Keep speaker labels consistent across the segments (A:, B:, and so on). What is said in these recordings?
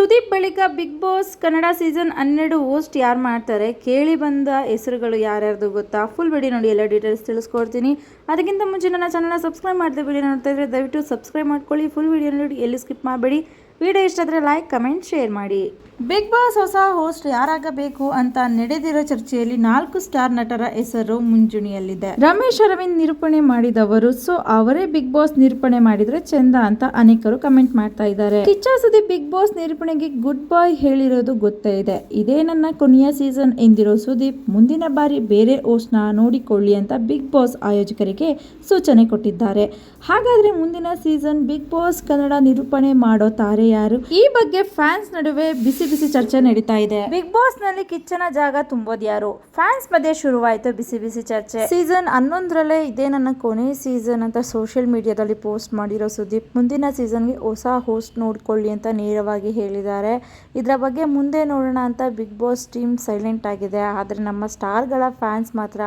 A: ಸುದೀಪ್ ಬಳಿಕ Bigg Boss Kannada season 12 host ಯಾರು ಮಾಡ್ತಾರೆ? ಕೇಳಿ ಬಂದ ಹೆಸರುಗಳು ಯಾರ್ಯಾರ್ದು ಗೊತ್ತಾ? ಫುಲ್ ವಿಡಿಯೋ ನೋಡಿ, ಎಲ್ಲ ಡೀಟೇಲ್ಸ್ ತಿಳಿಸ್ಕೊಡ್ತೀನಿ. ಅದಕ್ಕಿಂತ ಮುಂಚೆ ನನ್ನ ಚಾನಲ್ನ ಸಬ್ಸ್ಕ್ರೈಬ್ ಮಾಡಿದೆ ವಿಡಿಯೋ ನೋಡ್ತಾ ಇದ್ರೆ ದಯವಿಟ್ಟು ಸಬ್ಸ್ಕ್ರೈಬ್ ಮಾಡ್ಕೊಳ್ಳಿ. ಫುಲ್ ವಿಡಿಯೋ ನೋಡಿ, ಎಲ್ಲಿ ಸ್ಕಿಪ್ ಮಾಡಬೇಡಿ. ವಿಡಿಯೋ ಇಷ್ಟ ಆದರೆ ಲೈಕ್, ಕಮೆಂಟ್, ಶೇರ್ ಮಾಡಿ. ಬಿಗ್ ಬಾಸ್ ಹೊಸ ಹೋಸ್ಟ್ ಯಾರಾಗಬೇಕು ಅಂತ ನಡೆದಿರೋ ಚರ್ಚೆಯಲ್ಲಿ 4 ಸ್ಟಾರ್ ನಟರ ಹೆಸರು ಮುಂಚೂಣಿಯಲ್ಲಿದೆ. ರಮೇಶ್ ಅರವಿಂದ್ ನಿರೂಪಣೆ ಮಾಡಿದವರು, ಸೊ ಅವರೇ ಬಿಗ್ ಬಾಸ್ ನಿರೂಪಣೆ ಮಾಡಿದ್ರೆ ಚಂದ ಅಂತ ಅನೇಕರು ಕಮೆಂಟ್ ಮಾಡ್ತಾ ಇದ್ದಾರೆ. ಕಿಚ್ಚ ಸುದೀಪ್ ಬಿಗ್ ಬಾಸ್ ನಿರೂಪಣೆಗೆ ಗುಡ್ ಬೈ ಹೇಳಿರೋದು ಗೊತ್ತೇ ಇದೆ. ಇದೇ ನನ್ನ ಕೊನೆಯ ಸೀಸನ್ ಎಂದಿರೋ ಸುದೀಪ್ ಮುಂದಿನ ಬಾರಿ ಬೇರೆ ಹೋಸ್ಟ್ ನ ನೋಡಿಕೊಳ್ಳಿ ಅಂತ ಬಿಗ್ ಬಾಸ್ ಆಯೋಜಕರಿಗೆ ಸೂಚನೆ ಕೊಟ್ಟಿದ್ದಾರೆ. ಹಾಗಾದ್ರೆ ಮುಂದಿನ ಸೀಸನ್ ಬಿಗ್ ಬಾಸ್ ಕನ್ನಡ ನಿರೂಪಣೆ ಮಾಡೋ ತಾರೆ ಯಾರು? ಈ ಬಗ್ಗೆ ಫ್ಯಾನ್ಸ್ ನಡುವೆ ಬಿಸಿ ಚರ್ಚೆ ನಡೀತಾ ಇದೆ. ಬಿಗ್ ಬಾಸ್ ನಲ್ಲಿ ಕಿಚ್ಚನ ಜಾಗ ತುಂಬೋದು ಯಾರು? ಫ್ಯಾನ್ಸ್ ಮಧ್ಯೆ ಶುರುವಾಯಿತು ಬಿಸಿ ಚರ್ಚೆ. ಸೀಸನ್ 11ರಲ್ಲೇ ಇದೇ ನನ್ನ ಕೊನೆ ಸೀಸನ್ ಅಂತ ಸೋಷಿಯಲ್ ಮೀಡಿಯಾದಲ್ಲಿ ಪೋಸ್ಟ್ ಮಾಡಿರೋ ಸುದೀಪ್ ಮುಂದಿನ ಸೀಸನ್ಗೆ ಹೊಸ ಹೋಸ್ಟ್ ನೋಡ್ಕೊಳ್ಳಿ ಅಂತ ನೇರವಾಗಿ ಹೇಳಿದ್ದಾರೆ. ಇದರ ಬಗ್ಗೆ ಮುಂದೆ ನೋಡೋಣ ಅಂತ ಬಿಗ್ ಬಾಸ್ ಟೀಮ್ ಸೈಲೆಂಟ್ ಆಗಿದೆ. ಆದರೆ ನಮ್ಮ ಸ್ಟಾರ್ಗಳ ಫ್ಯಾನ್ಸ್ ಮಾತ್ರ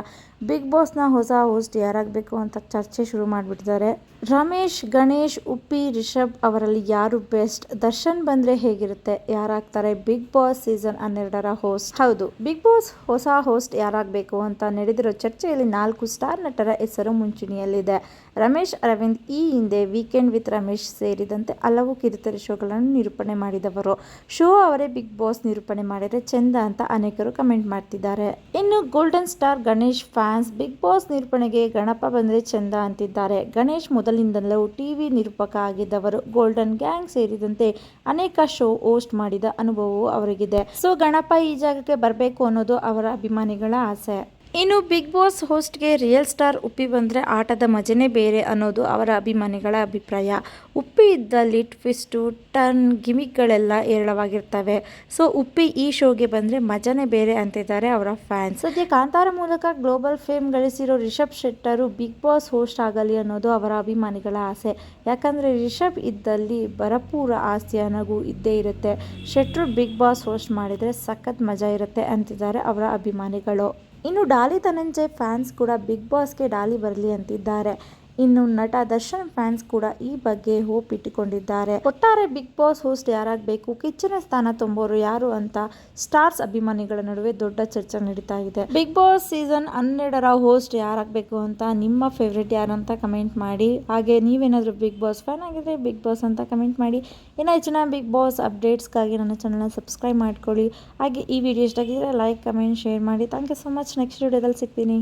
A: ಬಿಗ್ ಬಾಸ್ನ ಹೊಸ ಹೋಸ್ಟ್ ಯಾರಾಗಬೇಕು ಅಂತ ಚರ್ಚೆ ಶುರು ಮಾಡಿಬಿಟ್ಟಿದ್ದಾರೆ. ರಮೇಶ್, ಗಣೇಶ್, ಉಪ್ಪಿ, ರಿಷಬ್ ಅವರಲ್ಲಿ ಯಾರು ಬೆಸ್ಟ್? ದರ್ಶನ್ ಬಂದ್ರೆ ಹೇಗಿರುತ್ತೆ? ಯಾರಾಗ್ತಾರೆ ಬಿಗ್ ಬಾಸ್ ಸೀಸನ್ 12ರ ಹೋಸ್ಟ್? ಹೌದು, ಬಿಗ್ ಬಾಸ್ ಹೊಸ ಹೋಸ್ಟ್ ಯಾರಾಗಬೇಕು ಅಂತ ನಡೆದಿರೋ ಚರ್ಚೆಯಲ್ಲಿ 4 ಸ್ಟಾರ್ ನಟರ ಹೆಸರು ಮುಂಚೂಣಿಯಲ್ಲಿದೆ. ರಮೇಶ್ ಅರವಿಂದ್ ಈ ಹಿಂದೆ ವೀಕೆಂಡ್ ವಿತ್ ರಮೇಶ್ ಸೇರಿದಂತೆ ಹಲವು ಕಿರುತೆರೆ ಶೋಗಳನ್ನು ನಿರೂಪಣೆ ಮಾಡಿದವರು. ಶೋ ಅವರೇ ಬಿಗ್ ಬಾಸ್ ನಿರೂಪಣೆ ಮಾಡಿದರೆ ಚೆಂದ ಅಂತ ಅನೇಕರು ಕಮೆಂಟ್ ಮಾಡ್ತಿದ್ದಾರೆ. ಇನ್ನು golden star Ganesh fans Big Boss ನಿರೂಪಣೆಗೆ ಗಣಪ ಬಂದ್ರೆ ಚೆಂದ ಅಂತಿದ್ದಾರೆ. ಗಣೇಶ್ ಮೊದಲಿಂದಲೂ ಟಿವಿ ನಿರೂಪಕ ಆಗಿದ್ದವರು. ಗೋಲ್ಡನ್ ಗ್ಯಾಂಗ್ ಸೇರಿದಂತೆ ಅನೇಕ ಶೋ ಹೋಸ್ಟ್ ಮಾಡಿದ ಅನುಭವವೂ ಅವರಿಗಿದೆ. ಸೊ ಗಣಪ ಈ ಜಾಗಕ್ಕೆ ಬರಬೇಕು ಅನ್ನೋದು ಅವರ ಅಭಿಮಾನಿಗಳ ಆಸೆ. ಇನ್ನು ಬಿಗ್ ಬಾಸ್ ಹೋಸ್ಟ್ಗೆ ರಿಯಲ್ ಸ್ಟಾರ್ ಉಪ್ಪಿ ಬಂದರೆ ಆಟದ ಮಜನೇ ಬೇರೆ ಅನ್ನೋದು ಅವರ ಅಭಿಮಾನಿಗಳ ಅಭಿಪ್ರಾಯ. ಉಪ್ಪಿ ಇದ್ದಲ್ಲಿ ಟ್ವಿಸ್ಟು, ಟರ್ನ್, ಗಿಮಿಕ್ಗಳೆಲ್ಲ ಹೇರಳವಾಗಿರ್ತವೆ. ಸೊ ಉಪ್ಪಿ ಈ ಶೋಗೆ ಬಂದರೆ ಮಜನೇ ಬೇರೆ ಅಂತಿದ್ದಾರೆ ಅವರ ಫ್ಯಾನ್ಸ್. ಸದ್ಯ ಕಾಂತಾರ ಮೂಲಕ ಗ್ಲೋಬಲ್ ಫೇಮ್ ಗಳಿಸಿರೋ ರಿಷಬ್ ಶೆಟ್ಟರು ಬಿಗ್ ಬಾಸ್ ಹೋಸ್ಟ್ ಆಗಲಿ ಅನ್ನೋದು ಅವರ ಅಭಿಮಾನಿಗಳ ಆಸೆ. ಯಾಕಂದರೆ ರಿಷಬ್ ಇದ್ದಲ್ಲಿ ಭರಪೂರ ಆಸ್ತಿಯ ನಗು ಇದ್ದೇ ಇರುತ್ತೆ. ಶೆಟ್ರು ಬಿಗ್ ಬಾಸ್ ಹೋಸ್ಟ್ ಮಾಡಿದರೆ ಸಖತ್ ಮಜಾ ಇರುತ್ತೆ ಅಂತಿದ್ದಾರೆ ಅವರ ಅಭಿಮಾನಿಗಳು. ಇನ್ನು ಡಾಲಿ ಧನಂಜಯ್ ಫ್ಯಾನ್ಸ್ ಕೂಡ ಬಿಗ್ ಬಾಸ್ಗೆ ಡಾಲಿ ಬರಲಿ ಅಂತಿದ್ದಾರೆ. ಇನ್ನು ನಟ ದರ್ಶನ್ ಫ್ಯಾನ್ಸ್ ಕೂಡ ಈ ಬಗ್ಗೆ ಹೋಪ್ ಇಟ್ಟುಕೊಂಡಿದ್ದಾರೆ. ಒಟ್ಟಾರೆ ಬಿಗ್ ಬಾಸ್ ಹೋಸ್ಟ್ ಯಾರಾಗಬೇಕು, ಕಿಚ್ಚನ ಸ್ಥಾನ ತುಂಬೋರು ಯಾರು ಅಂತ ಸ್ಟಾರ್ಸ್ ಅಭಿಮಾನಿಗಳ ನಡುವೆ ದೊಡ್ಡ ಚರ್ಚೆ ನಡೀತಾ ಇದೆ. ಬಿಗ್ ಬಾಸ್ ಸೀಸನ್ 12ರ ಹೋಸ್ಟ್ ಯಾರಾಗಬೇಕು ಅಂತ ನಿಮ್ಮ ಫೇವ್ರೇಟ್ ಯಾರು ಅಂತ ಕಮೆಂಟ್ ಮಾಡಿ. ಹಾಗೆ ನೀವೇನಾದರೂ ಬಿಗ್ ಬಾಸ್ ಫ್ಯಾನ್ ಆಗಿದ್ರೆ ಬಿಗ್ ಬಾಸ್ ಅಂತ ಕಮೆಂಟ್ ಮಾಡಿ. ಇನ್ನು ಹೆಚ್ಚಿನ ಬಿಗ್ ಬಾಸ್ ಅಪ್ಡೇಟ್ಸ್ಗಾಗಿ ನನ್ನ ಚಾನಲ್ನ ಸಬ್ಸ್ಕ್ರೈಬ್ ಮಾಡ್ಕೊಳ್ಳಿ. ಹಾಗೆ ಈ ವಿಡಿಯೋ ಇಷ್ಟ ಆಗಿದ್ರೆ ಲೈಕ್, ಕಮೆಂಟ್, ಶೇರ್ ಮಾಡಿ. Thank you so much. Next ವಿಡಿಯೋದಲ್ಲಿ ಸಿಗ್ತೀನಿ.